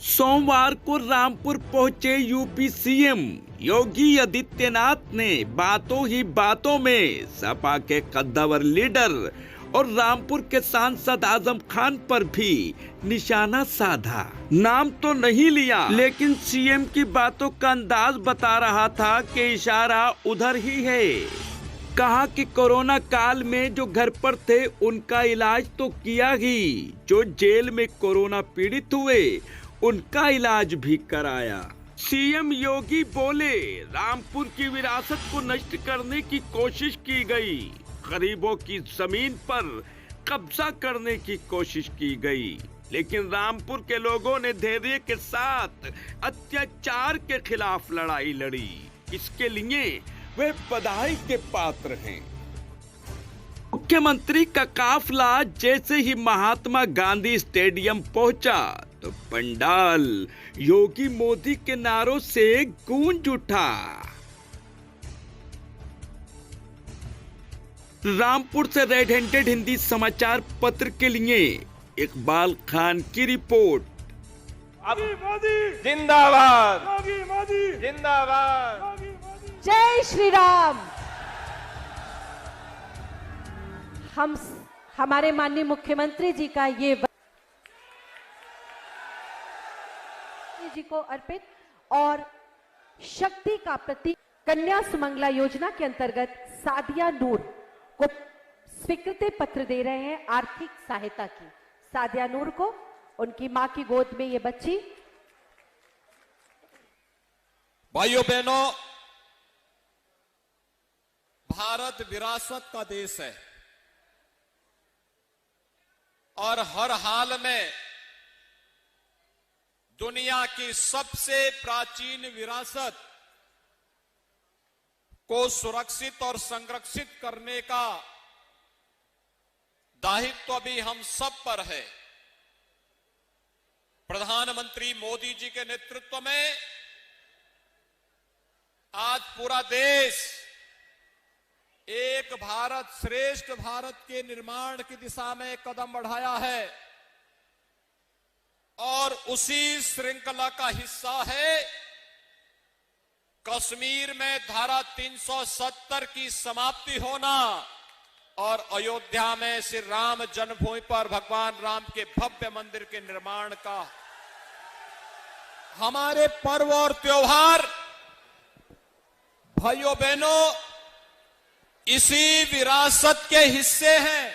सोमवार को रामपुर पहुंचे यूपी सीएम योगी आदित्यनाथ ने बातों ही बातों में सपा के कद्दावर लीडर और रामपुर के सांसद आजम खान पर भी निशाना साधा। नाम तो नहीं लिया, लेकिन सीएम की बातों का अंदाज बता रहा था कि इशारा उधर ही है। कहा कि कोरोना काल में जो घर पर थे उनका इलाज तो किया ही, जो जेल में कोरोना पीड़ित हुए उनका इलाज भी कराया। सीएम योगी बोले, रामपुर की विरासत को नष्ट करने की कोशिश की गई, गरीबों की जमीन पर कब्जा करने की कोशिश की गई, लेकिन रामपुर के लोगों ने धैर्य के साथ अत्याचार के खिलाफ लड़ाई लड़ी। इसके लिए वे बधाई के पात्र हैं। मुख्यमंत्री का काफिला जैसे ही महात्मा गांधी स्टेडियम पहुंचा तो पंडाल योगी मोदी के नारों से गूंज उठा। रामपुर से रेड हैंडेड हिंदी समाचार पत्र के लिए इकबाल खान की रिपोर्ट। जिंदाबाद, जिंदाबाद। जय श्री राम। हमारे माननीय मुख्यमंत्री जी का ये जी को अर्पित और शक्ति का प्रतीक कन्या सुमंगला योजना के अंतर्गत सादिया नूर को स्वीकृति पत्र दे रहे हैं आर्थिक सहायता की। सादिया नूर को उनकी मां की गोद में ये बच्ची। भाइयों बहनों, भारत विरासत का देश है और हर हाल में दुनिया की सबसे प्राचीन विरासत को सुरक्षित और संरक्षित करने का दायित्व भी हम सब पर है। प्रधानमंत्री मोदी जी के नेतृत्व में आज पूरा देश एक भारत श्रेष्ठ भारत के निर्माण की दिशा में कदम बढ़ाया है और उसी श्रृंखला का हिस्सा है कश्मीर में धारा 370 की समाप्ति होना और अयोध्या में श्री राम जन्मभूमि पर भगवान राम के भव्य मंदिर के निर्माण का। हमारे पर्व और त्योहार भाइयों बहनों इसी विरासत के हिस्से हैं,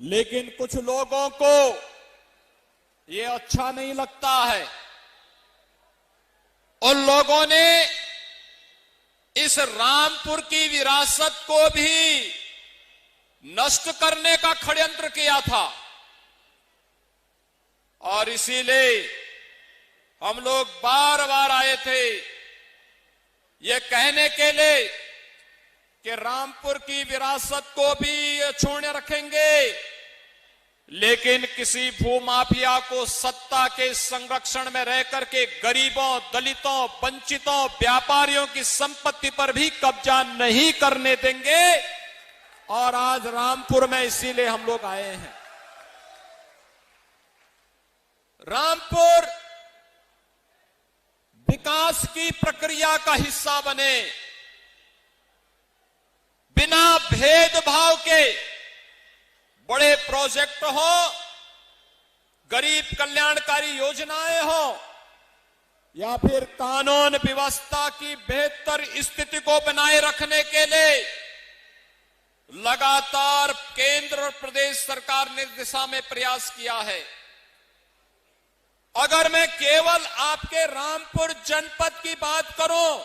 लेकिन कुछ लोगों को ये अच्छा नहीं लगता है। उन लोगों ने इस रामपुर की विरासत को भी नष्ट करने का षड्यंत्र किया था और इसीलिए हम लोग बार बार आए थे ये कहने के लिए कि रामपुर की विरासत को भी अक्षुण्ण रखेंगे, लेकिन किसी भूमाफिया को सत्ता के संरक्षण में रह करके गरीबों, दलितों, वंचितों, व्यापारियों की संपत्ति पर भी कब्जा नहीं करने देंगे। और आज रामपुर में इसीलिए हम लोग आए हैं। रामपुर विकास की प्रक्रिया का हिस्सा बने, बिना भेदभाव के बड़े प्रोजेक्ट हो, गरीब कल्याणकारी योजनाएं हो या फिर कानून व्यवस्था की बेहतर स्थिति को बनाए रखने के लिए लगातार केंद्र और प्रदेश सरकार ने दिशा में प्रयास किया है। अगर मैं केवल आपके रामपुर जनपद की बात करूं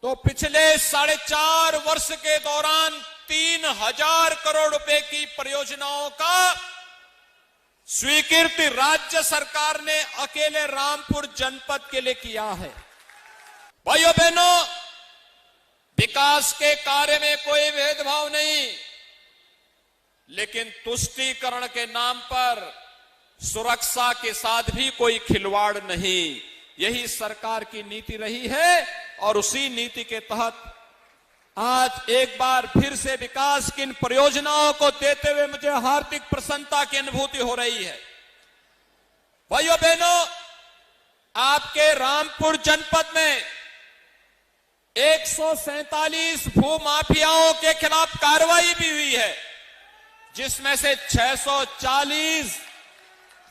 तो पिछले 4.5 वर्ष के दौरान 3000 करोड़ रुपए की परियोजनाओं का स्वीकृति राज्य सरकार ने अकेले रामपुर जनपद के लिए किया है। भाइयों बहनों, विकास के कार्य में कोई भेदभाव नहीं, लेकिन तुष्टीकरण के नाम पर सुरक्षा के साथ भी कोई खिलवाड़ नहीं। यही सरकार की नीति रही है और उसी नीति के तहत आज एक बार फिर से विकास की इन परियोजनाओं को देते हुए मुझे हार्दिक प्रसन्नता की अनुभूति हो रही है। भाइयों बहनों, आपके रामपुर जनपद में 147 भूमाफियाओं के खिलाफ कार्रवाई भी हुई है, जिसमें से 640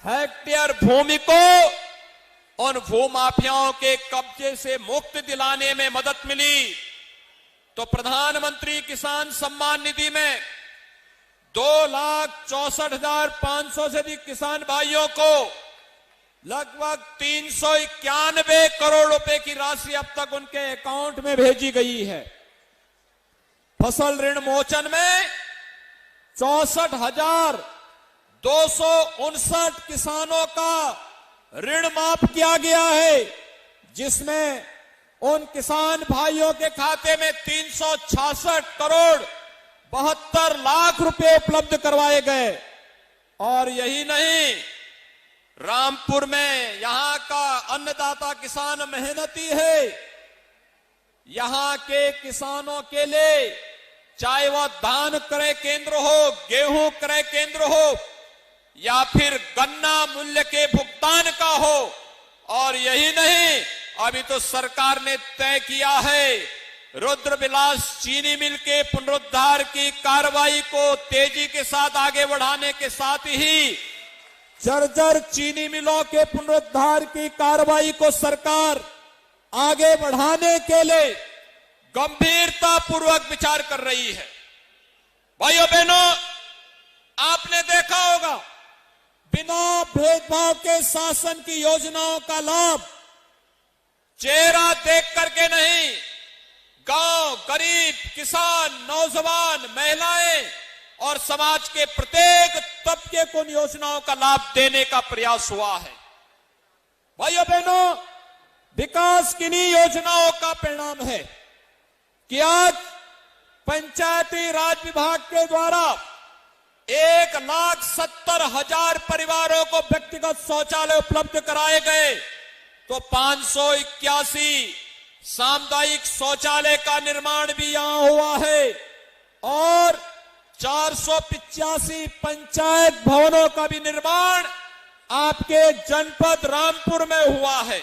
हेक्टेयर भूमि को उन भूमाफियाओं के कब्जे से मुक्त दिलाने में मदद मिली। तो प्रधानमंत्री किसान सम्मान निधि में 2,64,500 से अधिक किसान भाइयों को लगभग 391 करोड़ रुपए की राशि अब तक उनके अकाउंट में भेजी गई है। फसल ऋण मोचन में 64,259 किसानों का ऋण माफ किया गया है, जिसमें उन किसान भाइयों के खाते में 366 करोड़ 72 लाख रुपए उपलब्ध करवाए गए। और यही नहीं, रामपुर में यहां का अन्नदाता किसान मेहनती है। यहां के किसानों के लिए चाहे वह धान क्रय केंद्र हो, गेहूं क्रय केंद्र हो या फिर गन्ना मूल्य के भुगतान का हो, और यही नहीं, अभी तो सरकार ने तय किया है रुद्रविलास चीनी मिल के पुनरुद्धार की कार्रवाई को तेजी के साथ आगे बढ़ाने के साथ ही जर्जर चीनी मिलों के पुनरुद्धार की कार्रवाई को सरकार आगे बढ़ाने के लिए गंभीरता पूर्वक विचार कर रही है। भाइयों बहनों, आपने देखा होगा, बिना भेदभाव के शासन की योजनाओं का लाभ चेहरा देख करके नहीं, गांव, गरीब, किसान, नौजवान, महिलाएं और समाज के प्रत्येक तबके को उन योजनाओं का लाभ देने का प्रयास हुआ है। भाइयों बहनों, विकास किन्हीं योजनाओं का परिणाम है कि आज पंचायती राज विभाग के द्वारा 1,70,000 परिवारों को व्यक्तिगत शौचालय उपलब्ध कराए गए, तो 581 सामुदायिक शौचालय का निर्माण भी यहां हुआ है और 485 पंचायत भवनों का भी निर्माण आपके जनपद रामपुर में हुआ है।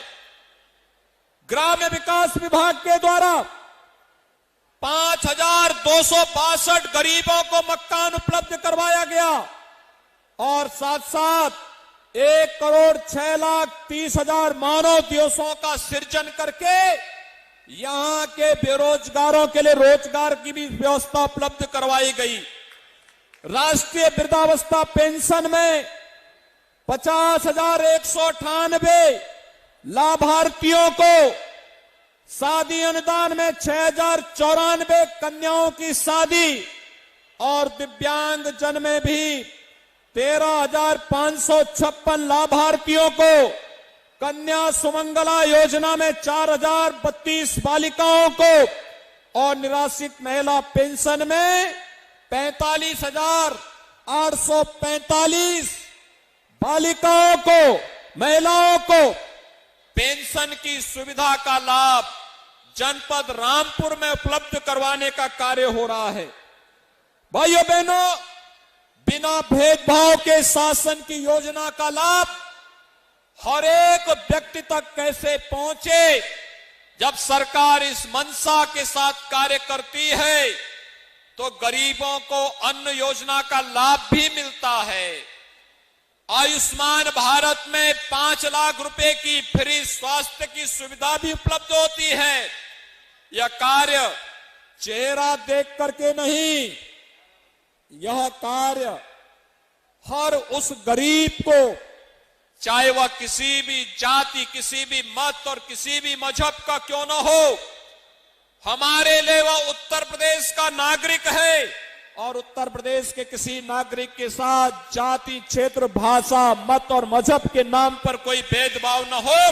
ग्राम्य विकास विभाग के द्वारा 5,262 गरीबों को मकान उपलब्ध करवाया गया और साथ साथ 1,06,30,000 मानव दिवसों का सृजन करके यहां के बेरोजगारों के लिए रोजगार की भी व्यवस्था उपलब्ध करवाई गई। राष्ट्रीय वृद्धावस्था पेंशन में 50,198 लाभार्थियों को, शादी अनुदान में 6,094 कन्याओं की शादी और दिव्यांग जन में भी 13,556 लाभार्थियों को, कन्या सुमंगला योजना में 4,032 बालिकाओं को और निराश्रित महिला पेंशन में 45,845 बालिकाओं को, महिलाओं को पेंशन की सुविधा का लाभ जनपद रामपुर में उपलब्ध करवाने का कार्य हो रहा है। भाइयों बहनों, बिना भेदभाव के शासन की योजना का लाभ हर एक व्यक्ति तक कैसे पहुंचे, जब सरकार इस मंशा के साथ कार्य करती है तो गरीबों को अन्न योजना का लाभ भी मिलता है। आयुष्मान भारत में 5 लाख रुपए की फ्री स्वास्थ्य की सुविधा भी उपलब्ध होती है। यह कार्य चेहरा देख करके नहीं, यह कार्य हर उस गरीब को, चाहे वह किसी भी जाति, किसी भी मत और किसी भी मजहब का क्यों न हो, हमारे लिए वह उत्तर प्रदेश का नागरिक है और उत्तर प्रदेश के किसी नागरिक के साथ जाति, क्षेत्र, भाषा, मत और मजहब के नाम पर कोई भेदभाव न हो।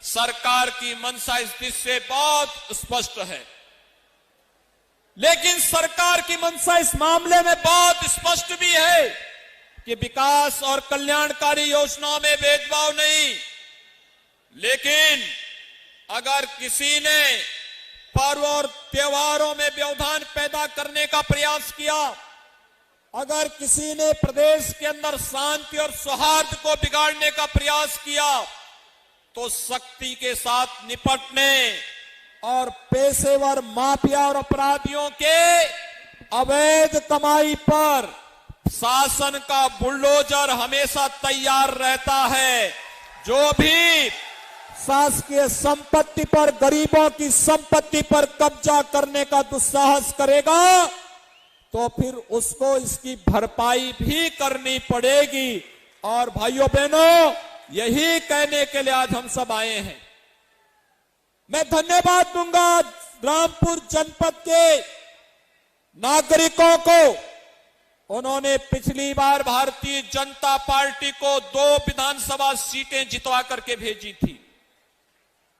सरकार की मंशा इस दिशा से बहुत स्पष्ट है, लेकिन सरकार की मंशा इस मामले में बहुत स्पष्ट भी है कि विकास और कल्याणकारी योजनाओं में भेदभाव नहीं। लेकिन अगर किसी ने पर्व और त्योहारों में व्यवधान पैदा करने का प्रयास किया, अगर किसी ने प्रदेश के अंदर शांति और सौहार्द को बिगाड़ने का प्रयास किया तो सख्ती के साथ निपटने और पेशेवर माफिया और अपराधियों के अवैध कमाई पर शासन का बुलडोजर हमेशा तैयार रहता है। जो भी शासकीय संपत्ति पर, गरीबों की संपत्ति पर कब्जा करने का दुस्साहस करेगा तो फिर उसको इसकी भरपाई भी करनी पड़ेगी। और भाइयों बहनों, यही कहने के लिए आज हम सब आए हैं। मैं धन्यवाद दूंगा रामपुर जनपद के नागरिकों को। उन्होंने पिछली बार भारतीय जनता पार्टी को 2 विधानसभा सीटें जितवा करके भेजी थी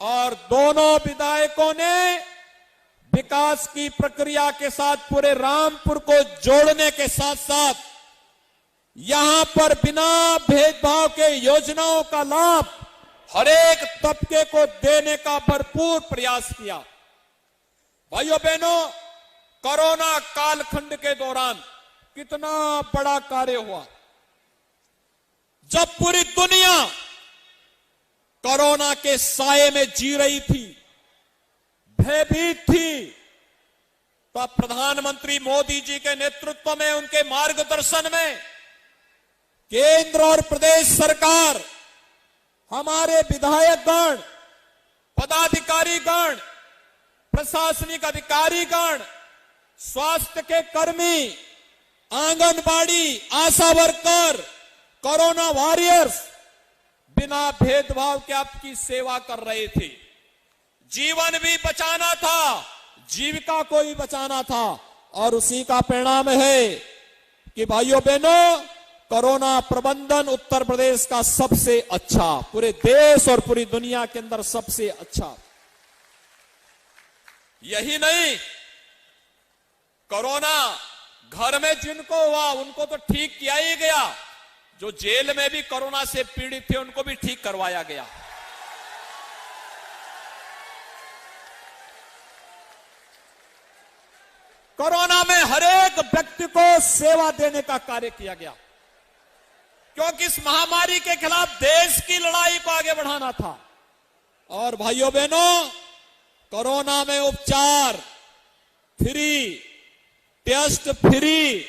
और दोनों विधायकों ने विकास की प्रक्रिया के साथ पूरे रामपुर को जोड़ने के साथ साथ यहां पर बिना भेदभाव के योजनाओं का लाभ हर एक तबके को देने का भरपूर प्रयास किया। भाइयों बहनों, कोरोना कालखंड के दौरान कितना बड़ा कार्य हुआ। जब पूरी दुनिया कोरोना के साये में जी रही थी, भयभीत थी, तब प्रधानमंत्री मोदी जी के नेतृत्व में, उनके मार्गदर्शन में केंद्र और प्रदेश सरकार, हमारे विधायकगण, पदाधिकारीगण, प्रशासनिक अधिकारीगण, स्वास्थ्य के कर्मी, आंगनबाड़ी, आशा वर्कर, कोरोना वॉरियर्स बिना भेदभाव के आपकी सेवा कर रहे थे। जीवन भी बचाना था, जीविका को भी बचाना था और उसी का परिणाम है कि भाइयों बहनों, कोरोना प्रबंधन उत्तर प्रदेश का सबसे अच्छा, पूरे देश और पूरी दुनिया के अंदर सबसे अच्छा। यही नहीं, कोरोना घर में जिनको हुआ उनको तो ठीक किया ही गया, जो जेल में भी कोरोना से पीड़ित थे उनको भी ठीक करवाया गया। कोरोना में हर एक व्यक्ति को सेवा देने का कार्य किया गया, क्योंकि इस महामारी के खिलाफ देश की लड़ाई को आगे बढ़ाना था। और भाइयों बहनों, कोरोना में उपचार फ्री, टेस्ट फ्री,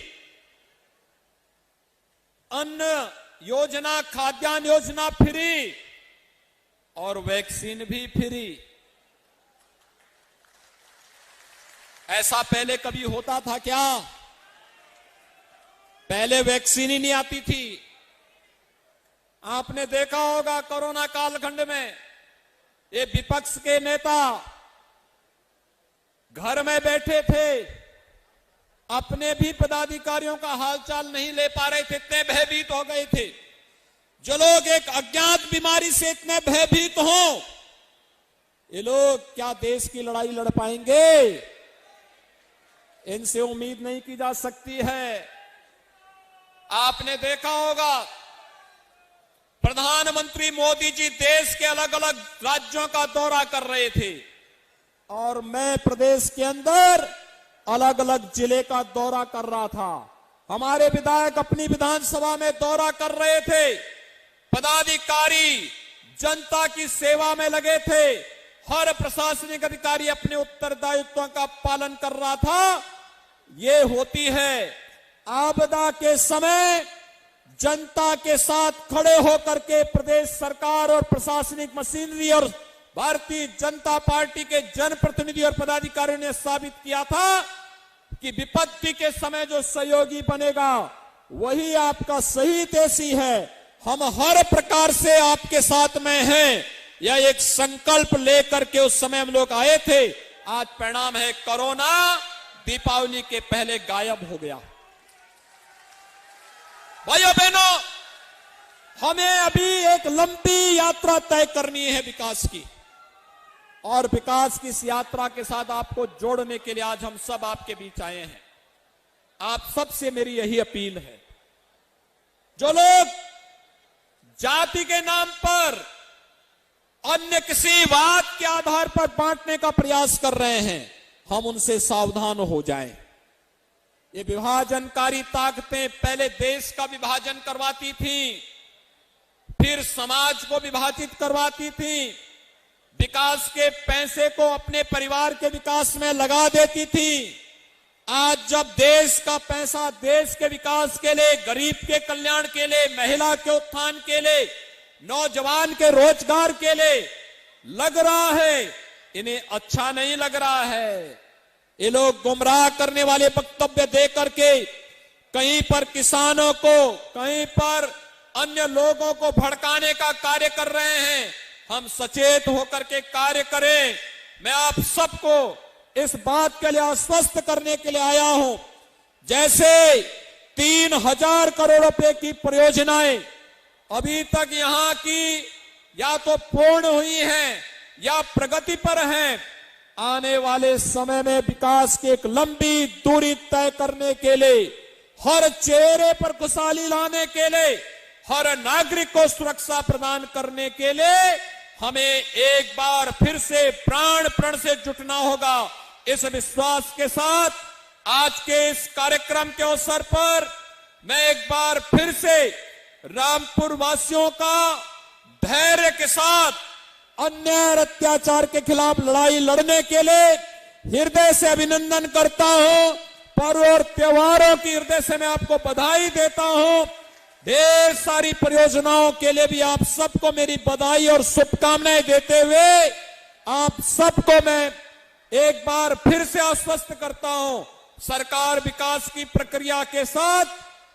अन्न योजना, खाद्यान्न योजना फ्री और वैक्सीन भी फ्री। ऐसा पहले कभी होता था क्या? पहले वैक्सीन ही नहीं आती थी। आपने देखा होगा कोरोना कालखंड में ये विपक्ष के नेता घर में बैठे थे, अपने भी पदाधिकारियों का हालचाल नहीं ले पा रहे थे, इतने भयभीत हो गए थे। जो लोग एक अज्ञात बीमारी से इतने भयभीत हों, ये लोग क्या देश की लड़ाई लड़ पाएंगे? इनसे उम्मीद नहीं की जा सकती है। आपने देखा होगा प्रधानमंत्री मोदी जी देश के अलग अलग राज्यों का दौरा कर रहे थे और मैं प्रदेश के अंदर अलग अलग जिले का दौरा कर रहा था। हमारे विधायक अपनी विधानसभा में दौरा कर रहे थे, पदाधिकारी जनता की सेवा में लगे थे, हर प्रशासनिक अधिकारी अपने उत्तरदायित्वों का पालन कर रहा था। ये होती है आपदा के समय जनता के साथ खड़े होकर के प्रदेश सरकार और प्रशासनिक मशीनरी और भारतीय जनता पार्टी के जनप्रतिनिधि और पदाधिकारियों ने साबित किया था कि विपत्ति के समय जो सहयोगी बनेगा वही आपका सही देशी है। हम हर प्रकार से आपके साथ में हैं, यह एक संकल्प लेकर के उस समय हम लोग आए थे। आज परिणाम है, कोरोना दीपावली के पहले गायब हो गया। भाइयों बहनों, हमें अभी एक लंबी यात्रा तय करनी है विकास की, और विकास की इस यात्रा के साथ आपको जोड़ने के लिए आज हम सब आपके बीच आए हैं। आप सबसे मेरी यही अपील है, जो लोग जाति के नाम पर अन्य किसी बात के आधार पर बांटने का प्रयास कर रहे हैं, हम उनसे सावधान हो जाएं। ये विभाजनकारी ताकतें पहले देश का विभाजन करवाती थी, फिर समाज को विभाजित करवाती थी, विकास के पैसे को अपने परिवार के विकास में लगा देती थी। आज जब देश का पैसा देश के विकास के लिए, गरीब के कल्याण के लिए, महिला के उत्थान के लिए, नौजवान के रोजगार के लिए लग रहा है, इन्हें अच्छा नहीं लग रहा है। ये लोग गुमराह करने वाले वक्तव्य दे करके कहीं पर किसानों को, कहीं पर अन्य लोगों को भड़काने का कार्य कर रहे हैं। हम सचेत होकर के कार्य करें। मैं आप सबको इस बात के लिए आश्वस्त करने के लिए आया हूं, जैसे 3000 करोड़ रुपए की परियोजनाएं अभी तक यहां की या तो पूर्ण हुई हैं या प्रगति पर हैं। आने वाले समय में विकास की एक लंबी दूरी तय करने के लिए, हर चेहरे पर खुशहाली लाने के लिए, हर नागरिक को सुरक्षा प्रदान करने के लिए हमें एक बार फिर से प्राण प्रण से जुटना होगा। इस विश्वास के साथ आज के इस कार्यक्रम के अवसर पर मैं एक बार फिर से रामपुर वासियों का धैर्य के साथ अन्याय और अत्याचार के खिलाफ लड़ाई लड़ने के लिए हृदय से अभिनंदन करता हूं। पर्व और त्योहारों की हृदय से मैं आपको बधाई देता हूं। ढेर सारी परियोजनाओं के लिए भी आप सबको मेरी बधाई और शुभकामनाएं देते हुए आप सबको मैं एक बार फिर से आश्वस्त करता हूं, सरकार विकास की प्रक्रिया के साथ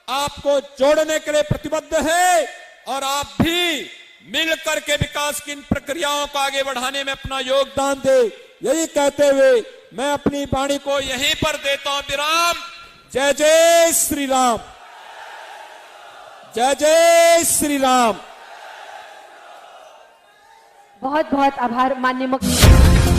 आपको जोड़ने के लिए प्रतिबद्ध है और आप भी मिलकर के विकास की इन प्रक्रियाओं को आगे बढ़ाने में अपना योगदान दे। यही कहते हुए मैं अपनी वाणी को यहीं पर देता हूं विराम। जय जय श्री राम, जय जय श्री राम। बहुत बहुत आभार माननीय मुख्य